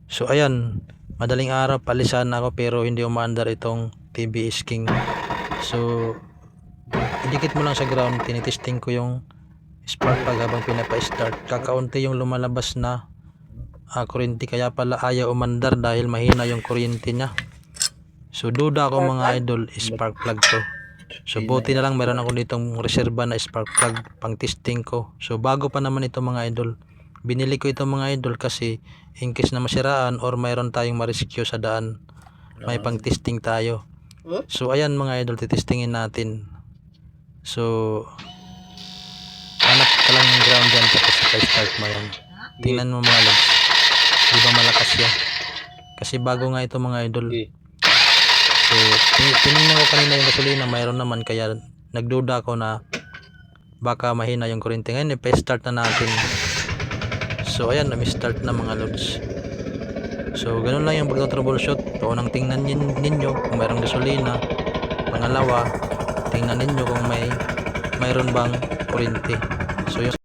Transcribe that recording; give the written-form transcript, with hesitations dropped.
So ayan, madaling araw palisan ako pero hindi umaandar itong TBS King. So idikit mo lang sa ground, tinitesting ko yung spark plug habang pinapa-start. Kakaunti yung lumalabas na kuryente, kaya pala ayaw umandar dahil mahina yung kuryente niya. So duda ako mga idol, spark plug to. So buti na lang meron ako ditong reserba na spark plug pang testing ko. So bago pa naman ito mga idol, binili ko ito mga idol kasi in case na masiraan or mayroon tayong ma-rescue sa daan, may pang testing tayo. So ayan mga idol, titestingin natin. So hanap ka lang ng ground dyan tapos start mo yan. Tingnan mo mga lods, di ba malakas yan? Kasi bago nga ito mga idol. So tinignan ko kanina yung gasolina, mayroon naman, kaya nagduda ko na baka mahina yung kuryente. Ngayon ipa-start na natin. So ayan, nami-start na mga lods. So ganun lang yung pagto-troubleshoot. Unang tingnan ninyo kung mayroong gasolina. Pangalawa, tingnan ninyo kung mayroon bang kuryente. So yung